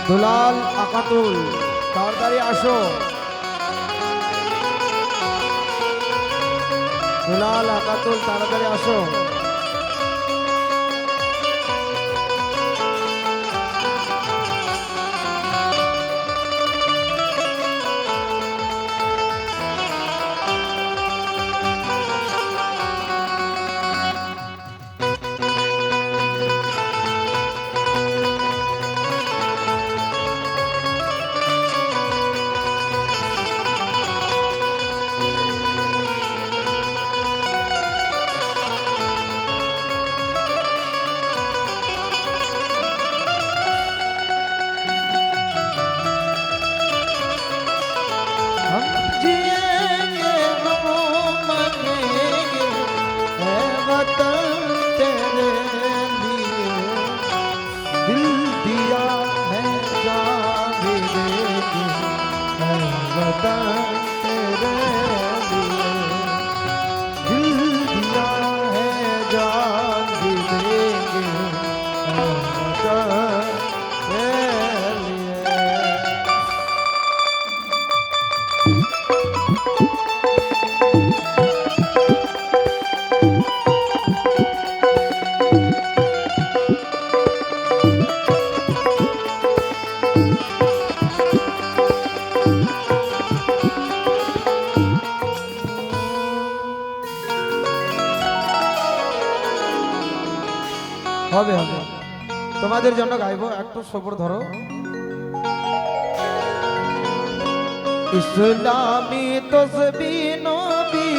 দুলাল আকাতুল তাড়াতাড়ি আসো। দুলাল আকাতুল তাড়াতাড়ি আসো। হবে হবে তোমাদের জন্য গাইবো, একটু সবর ধরো। ইসলামী তসবিহ নবী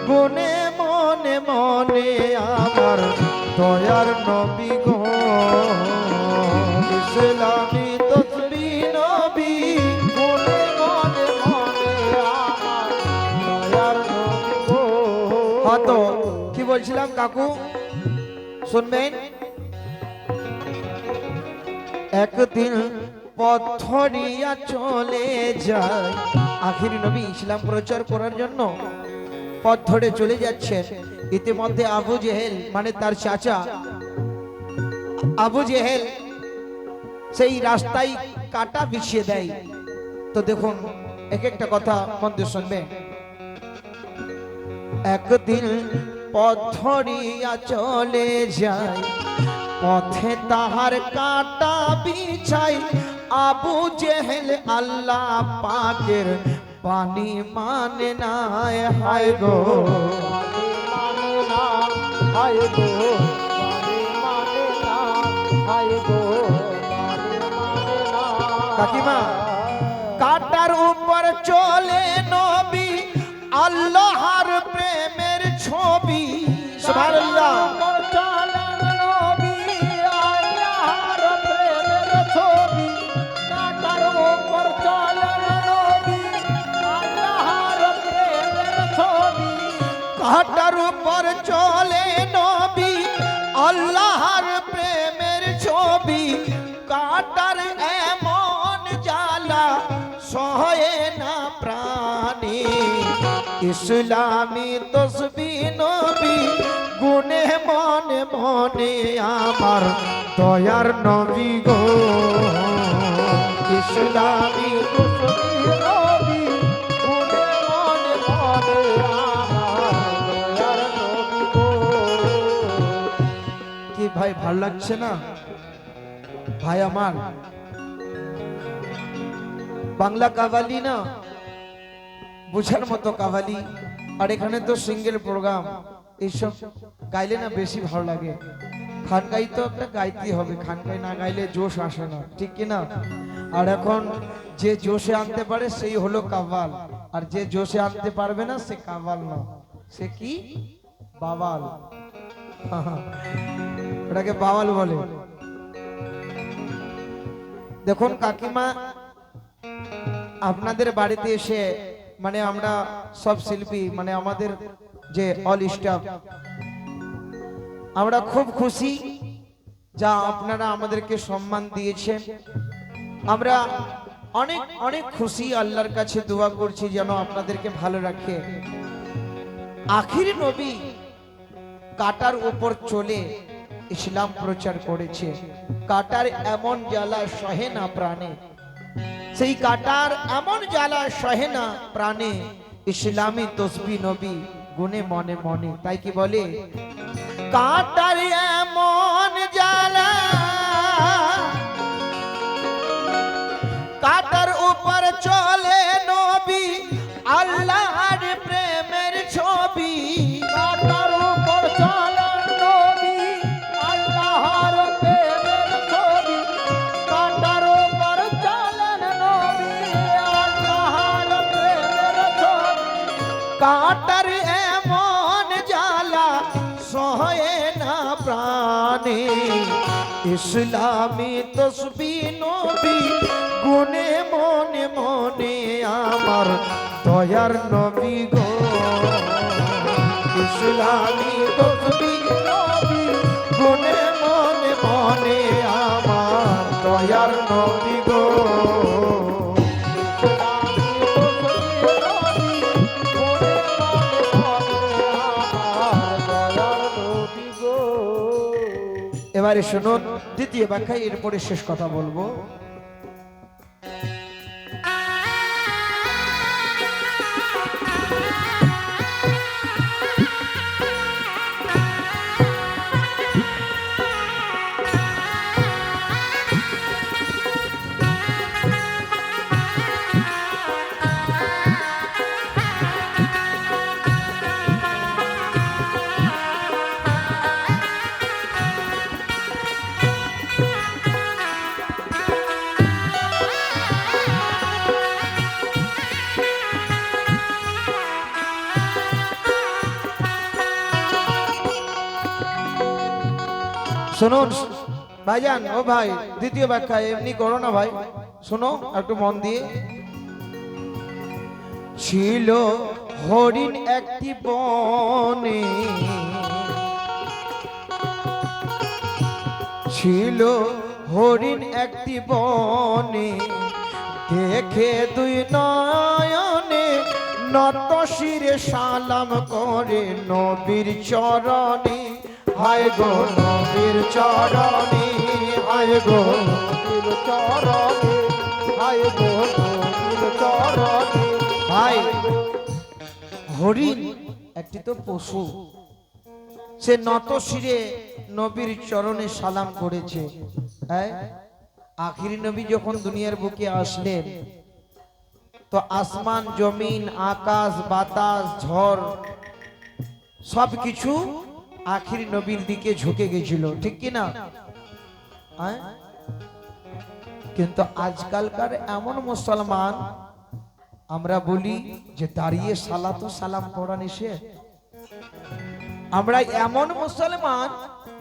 গুনে মনে মনে আমার দয়ার নবী গো। ইসলামী তসবিহ নবী গুনে মনে মনে আমার দয়ার নবী গো। হ্যাঁ, তো কি বলছিলাম কাকু শুনবেন। একদিন পথ ধরিয়া চলে যায়, আখিরি নবী ইসলাম প্রচার করার জন্য পথ ধরে চলে যাচ্ছেন। ইতিমধ্যে আবু জেহেল মানে তার চাচা আবু জেহেল সেই রাস্তায় কাটা বিছিয়ে দেয়। তো দেখুন এক একটা কথা মন দিয়ে শুনবে। একদিন পথ ধরিয়া চলে যায়, পথে তাহার কাটা বিছাই, আবু জেহেল আল্লাহ পাকের পানি মানে না। হায় গো মানে না, হায় গো মানে না, হায় গো মানে না। কাকিমা কাটার উপর চলে নবী, আল্লাহর প্রেমের ছবি। সুবহানাল্লাহ। কাটার উপর চলে নবী, আল্লাহর প্রেমের ছবি। কাটার এমন জ্বালা সহে না প্রাণী। ইসলামী তসবিহ নবী গুনে মনে মনে আমার দয়ার নবী গো। ইসলামী তসবিহ নবী গুনে মনে মনে ভাই ভালো লাগছে না ভাই আমার? বাংলা কাওয়ালি না বুঝার মতো কাওয়ালি, আর এখানে তো সিঙ্গেল প্রোগ্রাম, এইসব গাইলে না বেশি ভালো লাগে। খানকাই তো একটা গাইতে হবে, খানকাই না গাইলে জোশ আসে না, ঠিক কি না? আর এখন যে জোশে আনতে পারে সেই হলো কাওয়াল, আর যে জোশে আনতে পারবে না সে কাওয়াল না, সে কি বাওয়াল। ওটাকে বাওয়াল বলে। দেখুন কাকিমা, আপনাদের বাড়িতে এসে মানে আমরা সব শিল্পী মানে আমাদের যে অল স্টাফ আমরা খুব খুশি যা আপনারা আমাদেরকে সম্মান দিয়েছেন। আমরা অনেক অনেক খুশি, আল্লাহর কাছে দোয়া করছি যেন আপনাদেরকে ভালো রাখে। আখির নবী কাটার উপর চলে ইসলাম প্রচার করেছে। কাটার এমন জ্বালা সহে না প্রাণে, সেই কাটার এমন জ্বালা সহে না প্রাণে, ইসলামী তসবি নবী গুনে মনে মনে। তাই কি বলে, কাটার এমন জ্বালা, কাটার উপর চলে নবী আল্লাহর প্রেমের ছবি। কাটার উপর চলে নবী আল্লাহর প্রেমের ছবি। কাটার উপর চলেন নবী আল্লাহর প্রেমের ছবি। কাটার এমন জ্বালা সহে না প্রাণে, ইসলামী তসবি নবী গুনে মনে মনে আমার দয়ার নবী গো। ইসলামী তসবি নবী গুনে মনে মনে আমার দয়ার নবী গো। এবারে শুনুন দ্বিতীয় ব্যাখ্যা, এরপরে শেষ কথা বলবো। শুনুন ভাইজান, ও ভাই, দ্বিতীয় ব্যাখ্যা এমনি করো না ভাই, শোনো একটু মন দিয়ে। ছিল হরিণ একটি বনে, ছিল হরিণ একটি বনে, দেখে দুই নয়নে নত শিরে সালাম করে নবীর চরণে। হায় গো নবীর চরণে, হায় গো নবীর চরণে, হায় গো নবীর চরণে। ভাই, হরিণ একটি তো পশু, সে নত শিরে নবীর চরণে সালাম করেছে। হ্যাঁ, আখিরি নবী যখন দুনিয়ার বুকে আসলেন তো আসমান জমিন আকাশ বাতাস ঝড় সবকিছু আখিরি নবীর দিকে ঝুঁকে গেছিল, ঠিক কি না? কিন্তু আজকালকার এমন মুসলমান, আমরা বলি যে দাঁড়িয়ে সালাতু সালাম পড়া নিষেধ। আমরা এমন মুসলমান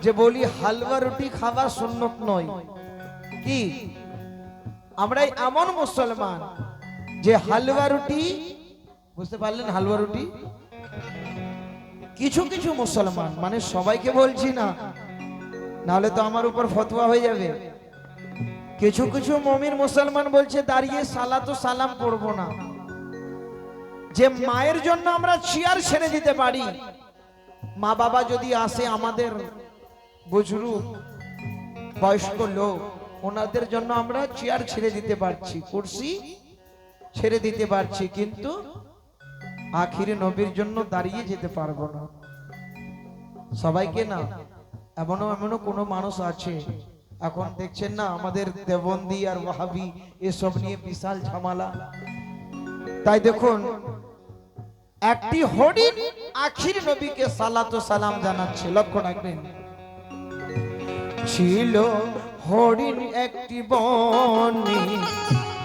যে বলি হালুয়া রুটি খাওয়া সুন্নত নয়। কি আমরা এমন মুসলমান যে হালুয়া রুটি, বুঝতে পারলেন হালুয়া রুটি? কিছু কিছু মুসলমান, মানে সবাইকে বলছি না, নাহলে তো আমার উপর ফতোয়া হয়ে যাবে। কিছু কিছু মুমিন মুসলমান বলছে দাঁড়িয়ে সালাতু সালাম পড়বো না। যে মায়ের জন্য আমরা চেয়ার ছেড়ে দিতে পারি, মা বাবা যদি আসে আমাদের বুজুর্গ বয়স্ক লোক, ওনাদের জন্য আমরা চেয়ার ছেড়ে দিতে পারছি, কুরসি ছেড়ে দিতে পারছি, কিন্তু আখিরে নবীর জন্য দাঁড়িয়ে যেতে পারবো না। সবাইকে না, এমনও কোনো মানুষ আছে, এখন দেখছেন না আমাদের দেবন্দি আর ওয়াহাবি এসব নিয়ে বিশাল ঝামেলা। তাই দেখুন, একটি হরিণ আখির নবীকে সালাতু সালাম জানাচ্ছে, লক্ষ্য রাখবেন। ছিল হরিণ একটি বনে,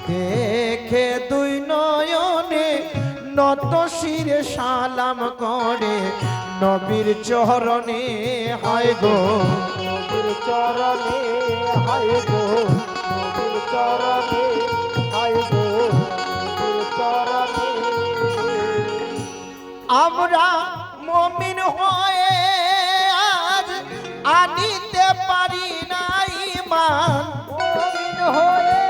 দেখে দুই নয়নে নত শিরে সালাম করে নবীর চরণে। হায় গো নবীর চরণে, হায় গো নবীর চরণে, হায় গো নবীর চরণে। আমরা মুমিন হয়ে আজ আনিতে পারি নাই মান মুমিন হয়ে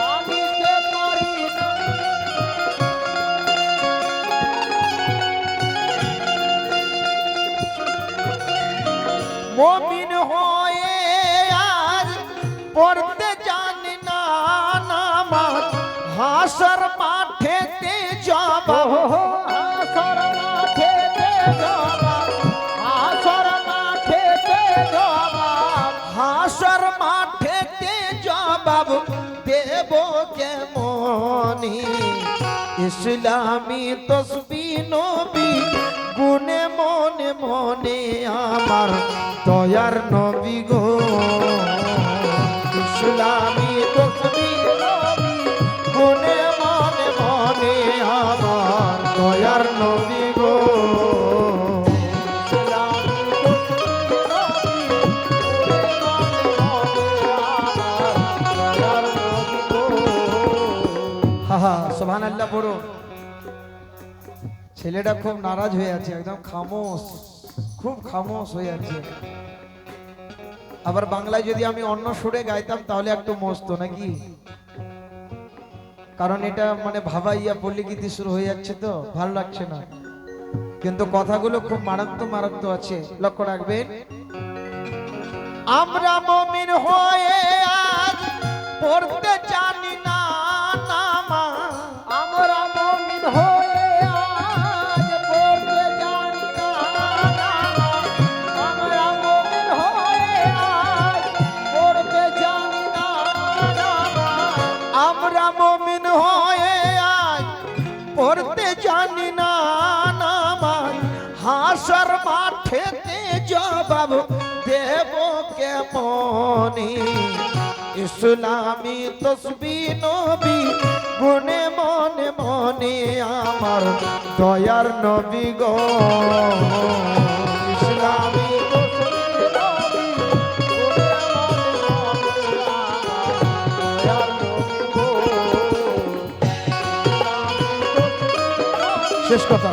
আনিতে পারি না মমিন হয়ে আর পড়তে জানি না নামাজ হাসর মাঠেতে জবাব আসর মাঠেতে জবাব আসর মাঠেতে জবাব হাসর মাঠেতে জবাব দেব কেমনি ইসলামী তসবি নবী গুনে মনে মনে আমার দয়ার নবী গো ইসলামী তসবি নবী গুনে মনে মনে আমার দয়ার নবী গো ইসলামী নবী আমার নবী গো হাহা সুবহানাল্লাহ পড়ো ছেলেটা খুব নারাজ হয়ে আছে একদম খামোশ খুব খামোশ হয়ে আছে আবার বাংলায় যদি আমি অন্য সুরে গাইতাম তাহলে একটু মস্ত নাকি কারণ এটা মানে ভাবাইয়া পল্লী গীতি শুরু হয়ে যাচ্ছে তো ভালো লাগছে না কিন্তু কথাগুলো খুব মারাত্মক আছে লক্ষ্য রাখবেন আমরা মুমিন হয়ে আজ পড়তে জানি না নামাজ আমরা মুমিন হয়ে আজ পড়তে জানি না নামাজ আমরা মুমিন হয়ে আজ পড়তে জানি না নামাজ আমরা মুমিন হয়ে আজ পড়তে জানি না নামাজ হাসর মাঠেতে জবাব দেব কেমনি ইসলামী তসবি নবী গুনে মনে মনে আমার দয়ার নবী গো ইসলামী তসবি নবী গুনে মনে মনে আমার শেষ কথা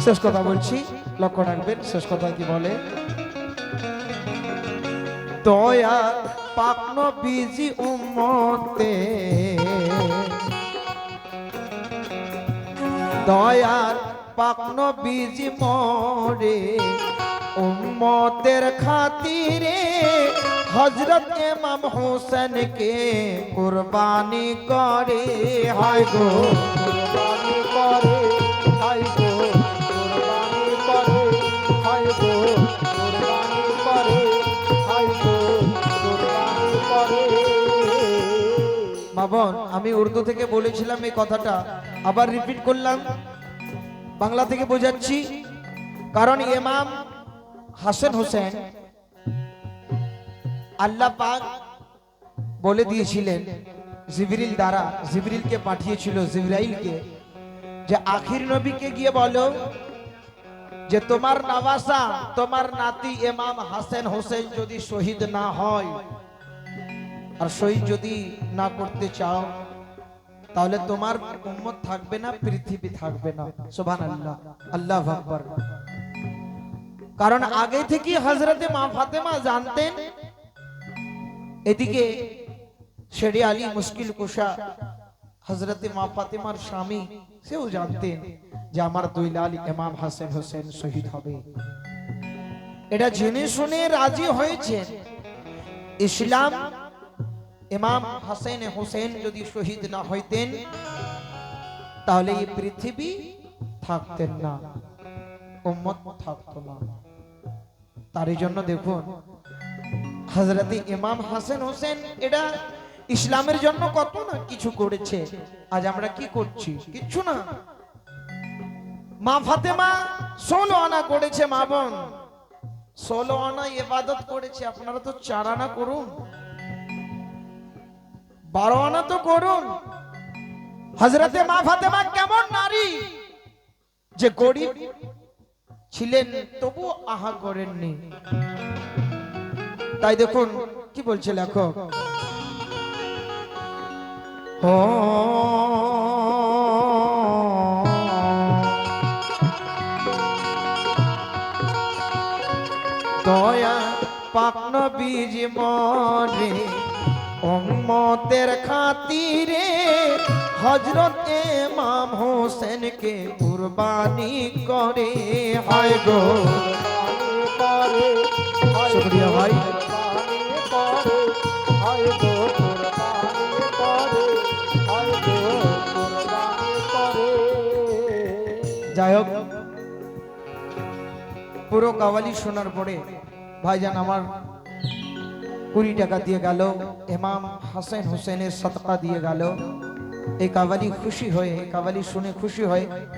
শেষ কথা বলছি লক্ষ্য রাখবেন শেষ কথা কি বলে দয়া পাকন বিজি উম্মতে দয়ার পাকন বিজি মরে উম্মতের খাতিরে হযরত ইমাম হোসেনকে কুরবানি করে হায় গো কুরবানি করে হায় গো কুরবানি করে হায় গো কুরবানি করে হায় গো কুরবানি করে মা বোন আমি উর্দু থেকে বলেছিলাম এই কথাটা আবার রিপিট করলাম বাংলা থেকে বোঝাচ্ছি কারণ ইমাম হাসান হোসেন আল্লাহ পাক বলে দিয়েছিলেন জিবরিল দ্বারা, জিবরিলকে পাঠিয়েছিল জিবরাইলকে, যে আখির নবীকে গিয়ে বলো যে তোমার নওয়াসা, তোমার নাতি ইমাম হাসান হোসেন যদি শহীদ না হয় আর শহীদ যদি না করতে চাও তাহলে তোমার উম্মত থাকবে না, পৃথিবী থাকবে না। সুবহানাল্লাহ, আল্লাহু আকবার। কারণ আগে থেকে হযরতে মা ফাতেমা জানতেন, এদিকে শেরে আলী মুশকিল কুশা হযরতে মা ফাতেমার স্বামী সেও জানতেন যে আমার দুই লাল ইমাম হাসান হোসেন শহীদ হবে। এটা জেনে শুনে রাজি হয়েছেন। ইসলাম ইমাম হাসান হোসেন যদি শহীদ না হইতেন তাহলে এই পৃথিবী থাকতেন না, উম্মত থাকতো না। তার জন্য দেখুন হযরতে ইমাম হাসান হোসেন এটা ইসলামের জন্য কত না কিছু করেছে। আজ আমরা কি করছি? কিচ্ছু না। মা ফাতেমা 16 আনা করেছে, মা বোন 16 আনা ইবাদত করেছে। আপনারা তো 4 আনা করুন, 12 আনা তো করুন। হযরতে মা ফাতেমা কেমন নারী, যে গরিব ছিলেন তবু আহা করেননি। তাই দেখুন কি বলছে লেখক, দয়া পাক নবীজ মরে উম্মতের খাতিরে হযরত ইমাম হোসেনকে কুরবানি করে। হায় গো শুকরিয়া ভাই। যাই হোক, পুরো কাওয়ালি শোনার পরে ভাইজান আমার 20 টাকা দিয়ে গেল, ইমাম হাসান হোসেনের সদকা দিয়ে গেল। এই কাওয়ালি খুশি হয়ে, কাওয়ালি শুনে খুশি হয়ে